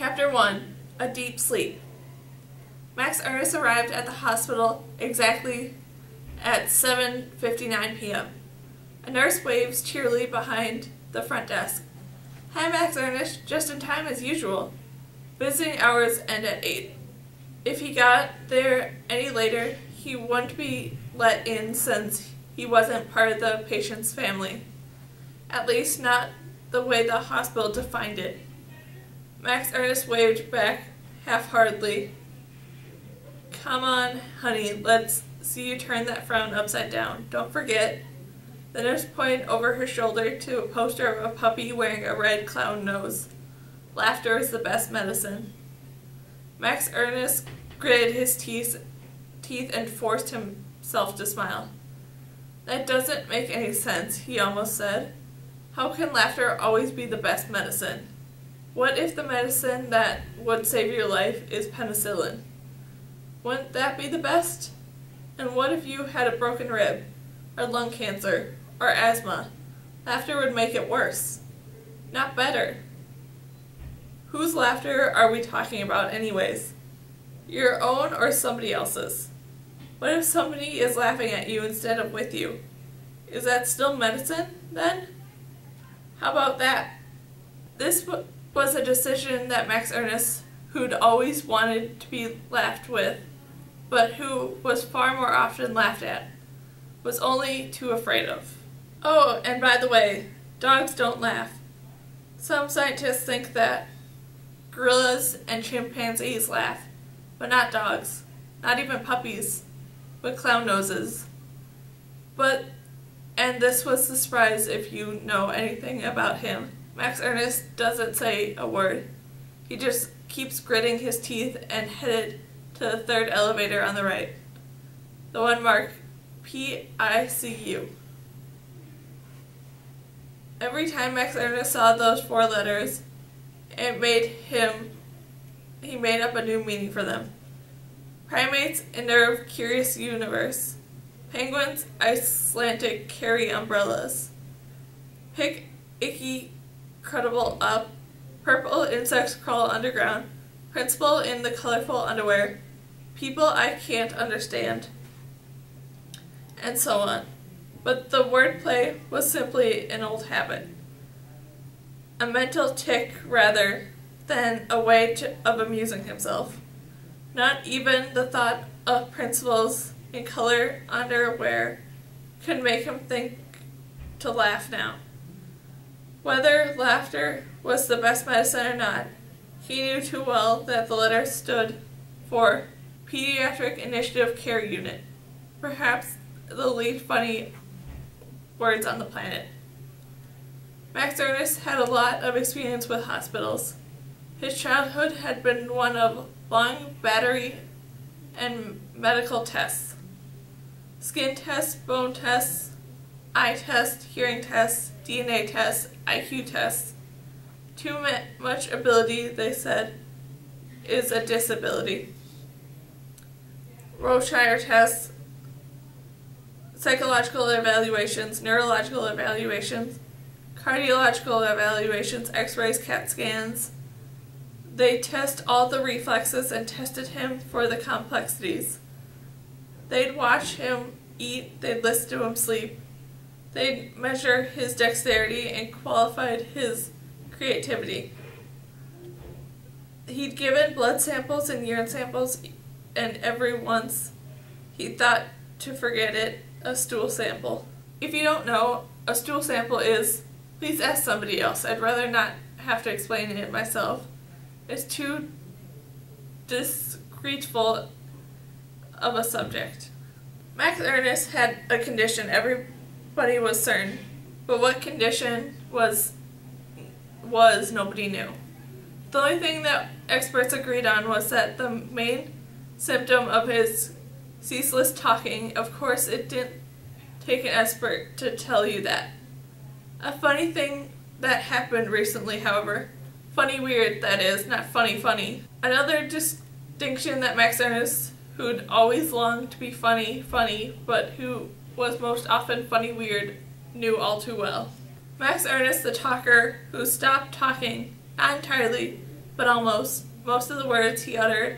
Chapter 1: A Deep Sleep. Max Ernest arrived at the hospital exactly at 7:59 p.m. A nurse waves cheerily behind the front desk. "Hi, Max Ernest, just in time as usual. Visiting hours end at 8. If he got there any later, he wouldn't be let in since he wasn't part of the patient's family. At least not the way the hospital defined it." Max Ernest waved back half-heartedly. "Come on, honey, let's see you turn that frown upside down. Don't forget." The nurse pointed over her shoulder to a poster of a puppy wearing a red clown nose. "Laughter is the best medicine." Max Ernest gritted his teeth and forced himself to smile. "That doesn't make any sense," he almost said. "How can laughter always be the best medicine? What if the medicine that would save your life is penicillin? Wouldn't that be the best? And what if you had a broken rib, or lung cancer, or asthma? Laughter would make it worse, not better." Whose laughter are we talking about anyways? Your own or somebody else's? What if somebody is laughing at you instead of with you? Is that still medicine, then? How about that? This was a decision that Max Ernest, who'd always wanted to be laughed with, but who was far more often laughed at, was only too afraid of. Oh, and by the way, dogs don't laugh. Some scientists think that gorillas and chimpanzees laugh, but not dogs, not even puppies with clown noses. And this was the surprise if you know anything about him. Max Ernest doesn't say a word. He just keeps gritting his teeth and headed to the third elevator on the right, the one marked PICU. Every time Max Ernest saw those 4 letters, he made up a new meaning for them. Primates innerve curious universe. Penguins Icelandic carry umbrellas. Pick icky credible up. Purple insects crawl underground. Principal in the colorful underwear. People I can't understand. And so on. But the wordplay was simply an old habit. A mental tic rather than a way of amusing himself. Not even the thought of principals in color underwear could make him think to laugh now. Whether laughter was the best medicine or not, he knew too well that the letter stood for Pediatric Initiative Care Unit, perhaps the least funny words on the planet. Max Ernest had a lot of experience with hospitals. His childhood had been one of long battery and medical tests. Skin tests, bone tests, eye tests, hearing tests, DNA tests, IQ tests. Too much ability, they said, is a disability. Roshire tests, psychological evaluations, neurological evaluations, cardiological evaluations, x-rays, CAT scans. They test all the reflexes and tested him for the complexities. They'd watch him eat, they'd listen to him sleep. They'd measure his dexterity and qualified his creativity. He'd given blood samples and urine samples, and every once he thought to forget it, a stool sample. If you don't know, a stool sample is, please ask somebody else. I'd rather not have to explain it myself. It's too discreetful of a subject. Max Ernest had a condition everybody was certain, but what condition was nobody knew. The only thing that experts agreed on was that the main symptom of his ceaseless talking, of course it didn't take an expert to tell you that. A funny thing that happened recently, however, funny weird that is, not funny. Another distinction that Max Ernest, who'd always longed to be funny, but who was most often funny weird, knew all too well. Max Ernest, the talker, who stopped talking, not entirely, but almost. Most of the words he uttered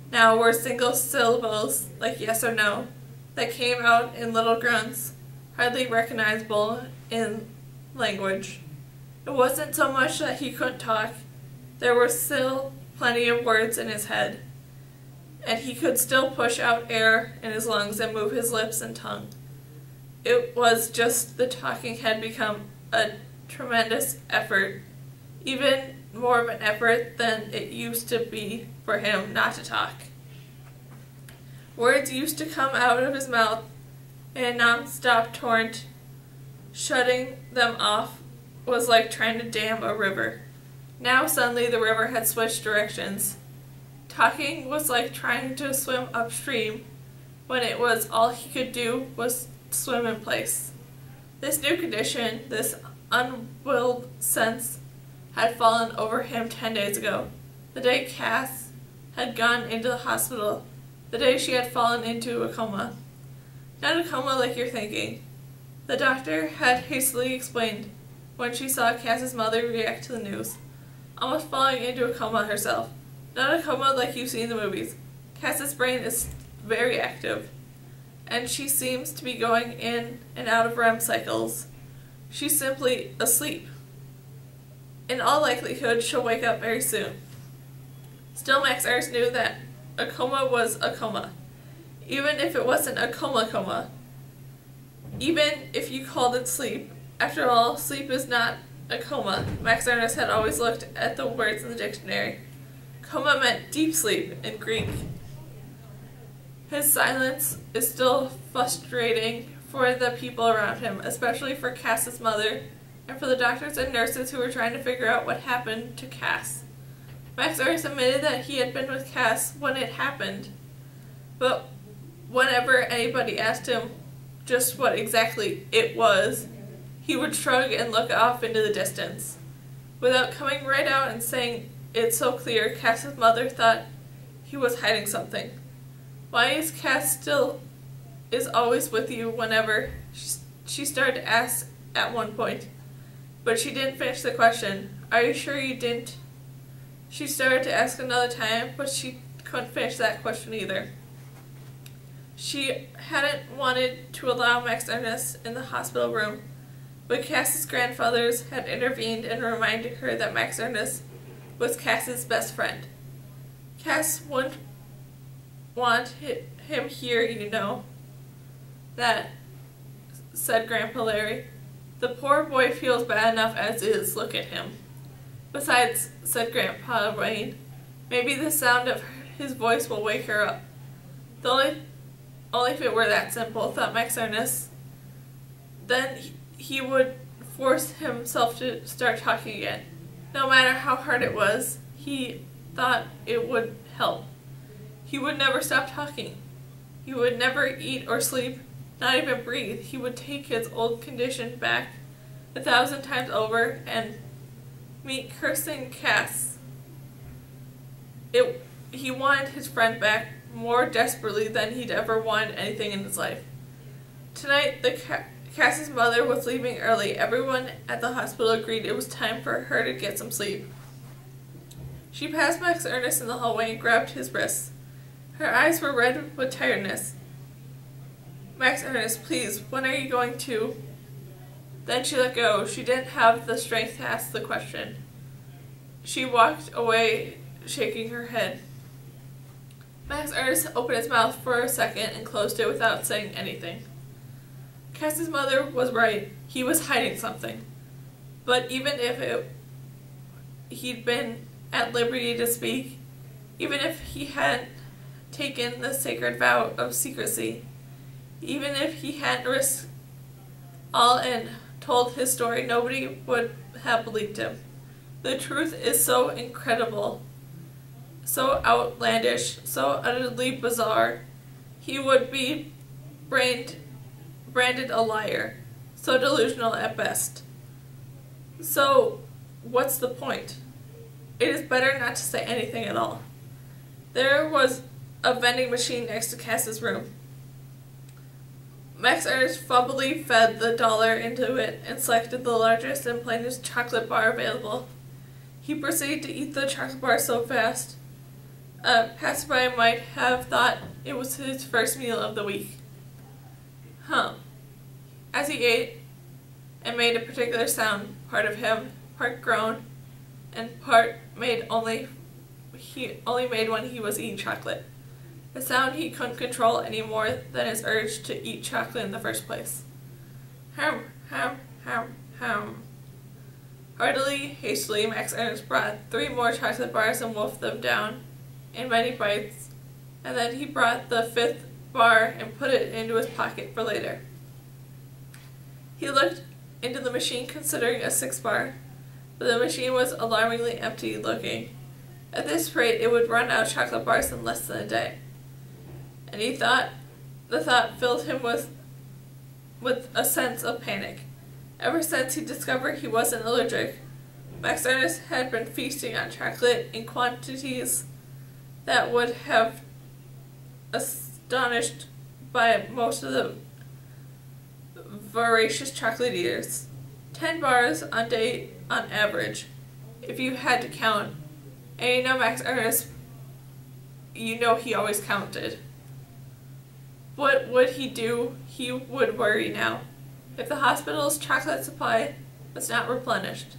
now were single syllables, like yes or no, that came out in little grunts, hardly recognizable in language. It wasn't so much that he couldn't talk. There were still plenty of words in his head, and he could still push out air in his lungs and move his lips and tongue. It was just the talking had become a tremendous effort, even more of an effort than it used to be for him not to talk. Words used to come out of his mouth in a non-stop torrent. Shutting them off was like trying to dam a river. Now suddenly the river had switched directions. Talking was like trying to swim upstream when it was all he could do was swim in place. This new condition, this unwilled sense, had fallen over him 10 days ago, the day Cass had gone into the hospital, the day she had fallen into a coma. Not a coma like you're thinking. The doctor had hastily explained when she saw Cass's mother react to the news, almost falling into a coma herself. Not a coma like you see in the movies. Cass's brain is very active, and she seems to be going in and out of REM cycles. She's simply asleep. In all likelihood, she'll wake up very soon. Still, Max Ernst knew that a coma was a coma, even if it wasn't a coma. Even if you called it sleep. After all, sleep is not a coma. Max Ernst had always looked at the words in the dictionary. Coma meant deep sleep in Greek. His silence is still frustrating for the people around him, especially for Cass's mother and for the doctors and nurses who were trying to figure out what happened to Cass. Max Ernst admitted that he had been with Cass when it happened, but whenever anybody asked him just what exactly it was, he would shrug and look off into the distance. Without coming right out and saying it so clear, Cass's mother thought he was hiding something. Why is Cass still is always with you whenever? She started to ask at one point, but she didn't finish the question. Are you sure you didn't? She started to ask another time, but she couldn't finish that question either. She hadn't wanted to allow Max Ernst in the hospital room, but Cass's grandfathers had intervened and reminded her that Max Ernst was Cass's best friend. Cass wouldn't want him here, you know. That, said Grandpa Larry. The poor boy feels bad enough as is, look at him. Besides, said Grandpa Wayne, maybe the sound of his voice will wake her up. Only if it were that simple, thought Max Ernst. Then he would force himself to start talking again. No matter how hard it was, he thought it would help. He would never stop talking. He would never eat or sleep, not even breathe. He would take his old condition back 1,000 times over and meet cursing Cass. He wanted his friend back more desperately than he'd ever wanted anything in his life. Tonight, Cass's mother was leaving early. Everyone at the hospital agreed it was time for her to get some sleep. She passed Max Ernst in the hallway and grabbed his wrists. Her eyes were red with tiredness. Max Ernst, please, when are you going to? Then she let go. She didn't have the strength to ask the question. She walked away, shaking her head. Max Ernst opened his mouth for a second and closed it without saying anything. Cass's mother was right. He was hiding something. But even if he'd been at liberty to speak, even if he hadn't taken the sacred vow of secrecy, even if he hadn't risked all and told his story, nobody would have believed him. The truth is so incredible, so outlandish, so utterly bizarre. He would be branded a liar, so delusional at best. So, what's the point? It is better not to say anything at all. There was a vending machine next to Cass's room. Max Ernst fumbly fed the dollar into it and selected the largest and plainest chocolate bar available. He proceeded to eat the chocolate bar so fast, a passerby might have thought it was his first meal of the week. As he ate and made a particular sound, part of him, part groaned, and part made only made when he was eating chocolate. A sound he couldn't control any more than his urge to eat chocolate in the first place. Ham, ham, ham, ham. Hastily, Max Ernst brought 3 more chocolate bars and wolfed them down in many bites, and then he brought the 5th bar and put it into his pocket for later. He looked into the machine considering a 6th bar, but the machine was alarmingly empty looking. At this rate, it would run out of chocolate bars in less than a day. And the thought filled him with a sense of panic. Ever since he discovered he wasn't allergic, Max Ernst had been feasting on chocolate in quantities that would have astonished by most of the voracious chocolate eaters. 10 bars a day on average, if you had to count. And you know Max Ernst, you know he always counted. What would he do? He would worry now. If the hospital's chocolate supply was not replenished,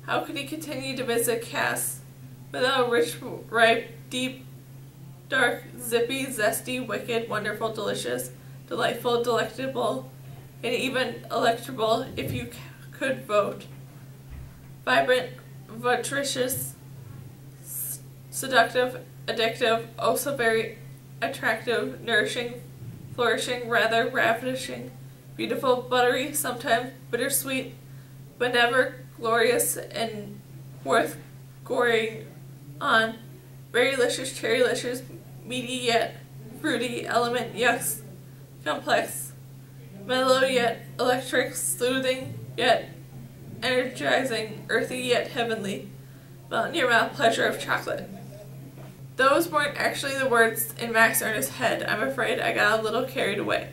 how could he continue to visit Cass without a rich, ripe, deep, dark, zippy, zesty, wicked, wonderful, delicious, delightful, delectable, and even electable if you could vote, vibrant, nutritious, seductive, addictive, oh so very attractive, nourishing, flourishing, rather ravishing, beautiful, buttery, sometimes bittersweet, but never glorious and worth goring on, very delicious, cherry-licious, meaty yet fruity, element yucks, complex, mellow yet electric, soothing yet energizing, earthy yet heavenly, melt in your mouth pleasure of chocolate. Those weren't actually the words in Max Ernst's head. I'm afraid I got a little carried away.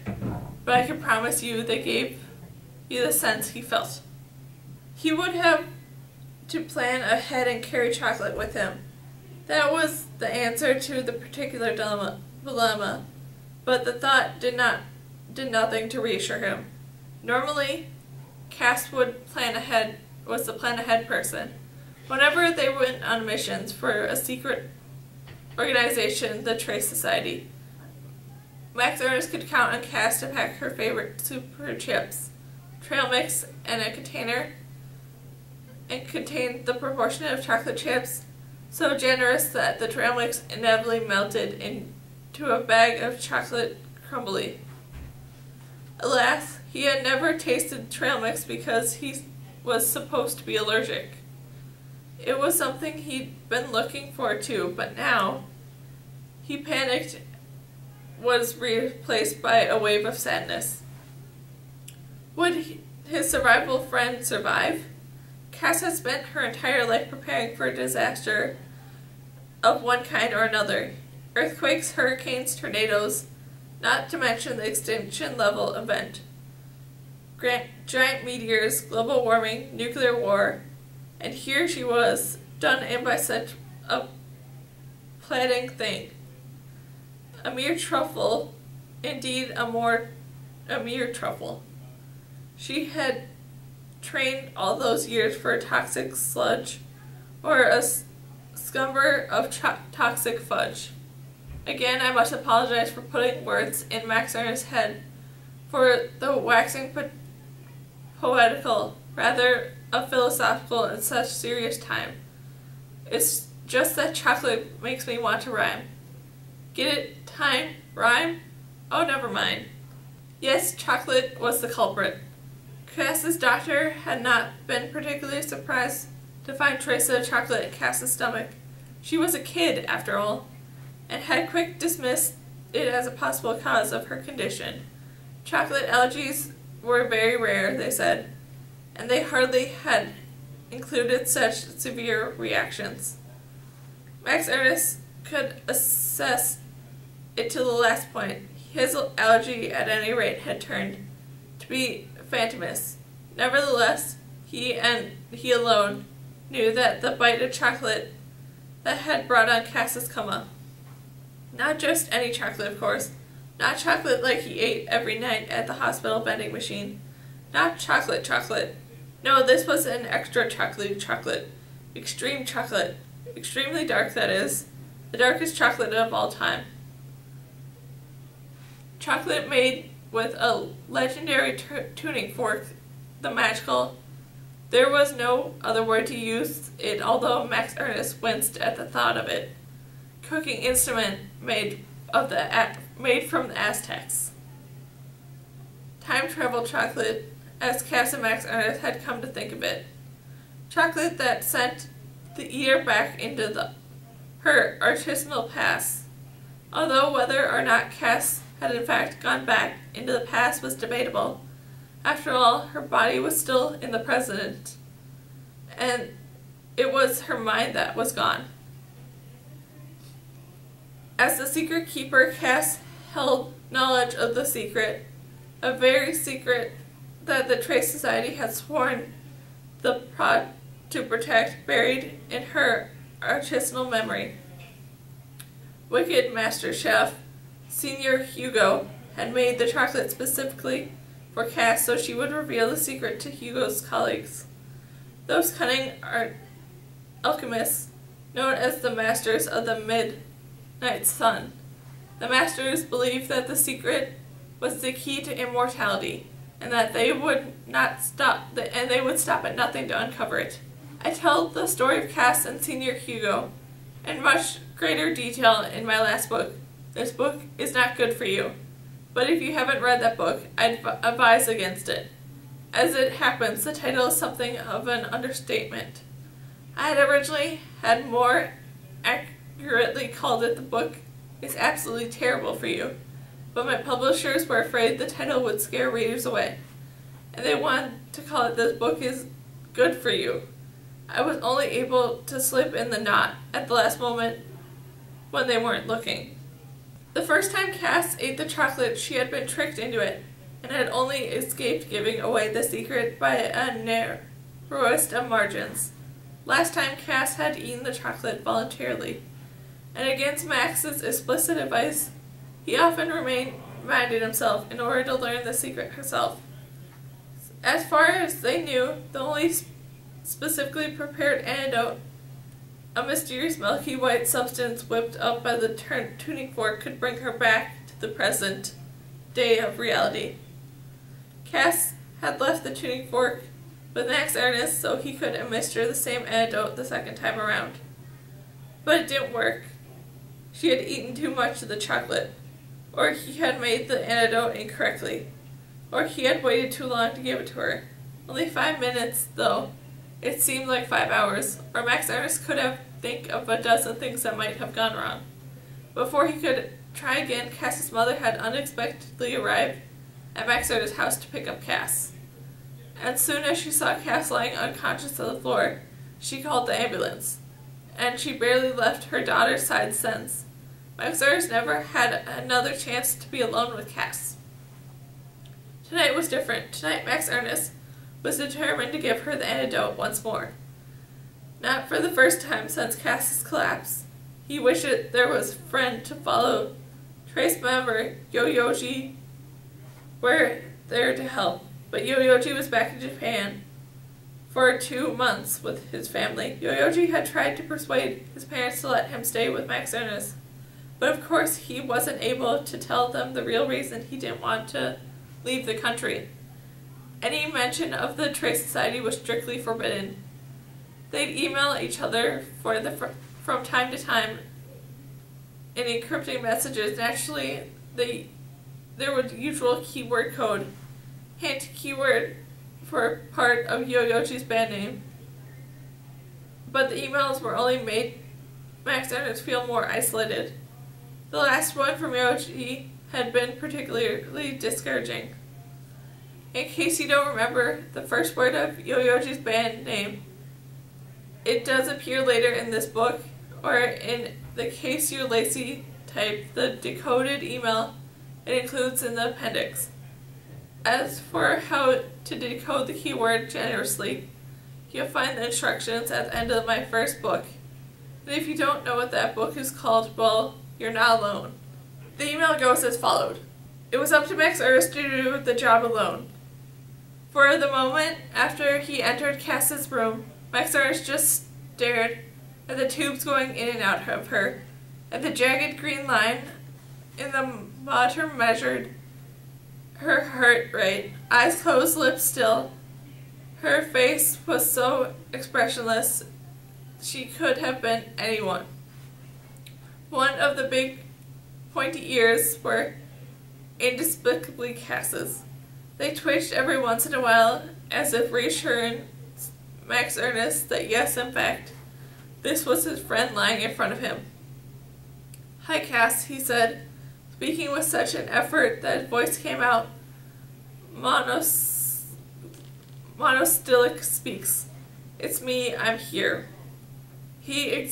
But I can promise you they gave you the sense he felt. He would have to plan ahead and carry chocolate with him. That was the answer to the particular dilemma, but the thought did nothing to reassure him. Normally, Cass was the plan ahead person. Whenever they went on missions for a secret organization, the Trace Society, Max Ernst could count on Cass to pack her favorite super chips, trail mix, in a container, and contained the proportion of chocolate chips so generous that the trail mix inevitably melted into a bag of chocolate crumbly. Alas, he had never tasted trail mix because he was supposed to be allergic. It was something he'd been looking forward to, but now he panicked was replaced by a wave of sadness. Would his survival friend survive? Cass had spent her entire life preparing for a disaster of one kind or another. Earthquakes, hurricanes, tornadoes, not to mention the extinction level event. Giant meteors, global warming, nuclear war, and here she was, done in by such a plating thing. A mere truffle, indeed a mere truffle. She had trained all those years for a toxic sludge, or a scumber of toxic fudge. Again, I must apologize for putting words in Max Ernst's head, for the waxing poetical, rather a philosophical in such serious time. It's just that chocolate makes me want to rhyme. Get it? Time? Rhyme? Oh, never mind. Yes, chocolate was the culprit. Cass's doctor had not been particularly surprised to find traces of chocolate in Cass's stomach. She was a kid, after all, and had quick dismissed it as a possible cause of her condition. Chocolate allergies were very rare, they said, and they hardly had included such severe reactions. Max Ernst could assess it to the last point. His allergy, at any rate, had turned to be phantomous. Nevertheless, he alone knew that the bite of chocolate that had brought on Cass's coma. Not just any chocolate, of course. Not chocolate like he ate every night at the hospital vending machine. Not chocolate. No, this was an extra chocolate. Extreme chocolate. Extremely dark, that is. The darkest chocolate of all time. Chocolate made with a legendary tuning fork, the magical. There was no other word to use it, although Max Ernest winced at the thought of it. Cooking instrument made from the Aztecs. Time travel chocolate, as Cass and Max Ernest had come to think of it. Chocolate that sent the eater back into her artisanal past. Although whether or not Cass had in fact gone back into the past was debatable. After all, her body was still in the present, and it was her mind that was gone. As the secret keeper, Cass held knowledge of the secret, a very secret that the Trace Society had sworn to protect, buried in her artisanal memory. Wicked Master Chef Senior Hugo had made the chocolate specifically for Cass so she would reveal the secret to Hugo's colleagues. Those cunning alchemists, known as the Masters of the Midnight Sun. The Masters believed that the secret was the key to immortality, and that they would stop at nothing to uncover it. I tell the story of Cass and Senior Hugo in much greater detail in my last book. This book is not good for you, but if you haven't read that book, I'd advise against it. As it happens, the title is something of an understatement. I had originally more accurately called it "The Book is Absolutely Terrible for You," but my publishers were afraid the title would scare readers away, and they wanted to call it "This Book is Good for You." I was only able to slip in the knot at the last moment when they weren't looking. The first time Cass ate the chocolate, she had been tricked into it, and had only escaped giving away the secret by a narrowest of margins. Last time Cass had eaten the chocolate voluntarily, and against Max's explicit advice, he often reminded himself in order to learn the secret herself. As far as they knew, the only specifically prepared antidote, a mysterious milky white substance whipped up by the tuning fork, could bring her back to the present day of reality. Cass had left the tuning fork with Max Ernest so he could administer the same antidote the second time around. But it didn't work. She had eaten too much of the chocolate, or he had made the antidote incorrectly, or he had waited too long to give it to her. Only 5 minutes, though. It seemed like 5 hours, or Max Ernest could have think of a dozen things that might have gone wrong. Before he could try again, Cass's mother had unexpectedly arrived at Max Ernest's house to pick up Cass. As soon as she saw Cass lying unconscious on the floor, she called the ambulance, and she barely left her daughter's side since. Max Ernest never had another chance to be alone with Cass. Tonight was different. Tonight Max Ernest was determined to give her the antidote once more. Not for the first time since Cass's collapse. He wished there was a friend to follow. Trace member Yo-Yoji were there to help, but Yo-Yoji was back in Japan for 2 months with his family. Yo-Yoji had tried to persuade his parents to let him stay with Max Ernest, but of course he wasn't able to tell them the real reason he didn't want to leave the country. Any mention of the Trace Society was strictly forbidden. They'd email each other from time to time in encrypting messages. Naturally, there was usual keyword code, hint keyword for part of Yo-Yoji's band name. But the emails were only made Max Ernest feel more isolated. The last one from Yo-Yoji had been particularly discouraging. In case you don't remember the first word of Yo-Yoji's band name, it does appear later in this book, or in the case you're lazy type, the decoded email it includes in the appendix. As for how to decode the keyword generously, You'll find the instructions at the end of my first book. And if you don't know what that book is called, well, you're not alone. The email goes as followed. It was up to Max Ernst to do the job alone. For the moment after he entered Cass's room, Max Ernst just stared at the tubes going in and out of her, at the jagged green line in the monitor measured her heart rate, eyes closed, lips still. Her face was so expressionless she could have been anyone. One of the big pointy ears were inexplicably Cass's. They twitched every once in a while as if reassuring Max Ernst that yes, in fact, this was his friend lying in front of him. "Hi, Cass," he said, speaking with such an effort that his voice came out. Monostylic speaks. "It's me, I'm here." He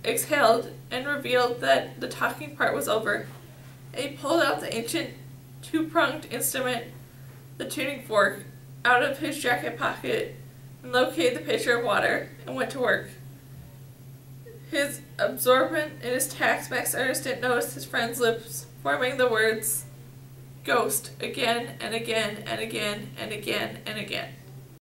exhaled and revealed that the talking part was over. He pulled out the ancient two-pronged instrument, the tuning fork, out of his jacket pocket and located the pitcher of water and went to work. His absorbent in his task, Max Ernst didn't notice his friend's lips forming the words "ghost" again and again and again and again and again.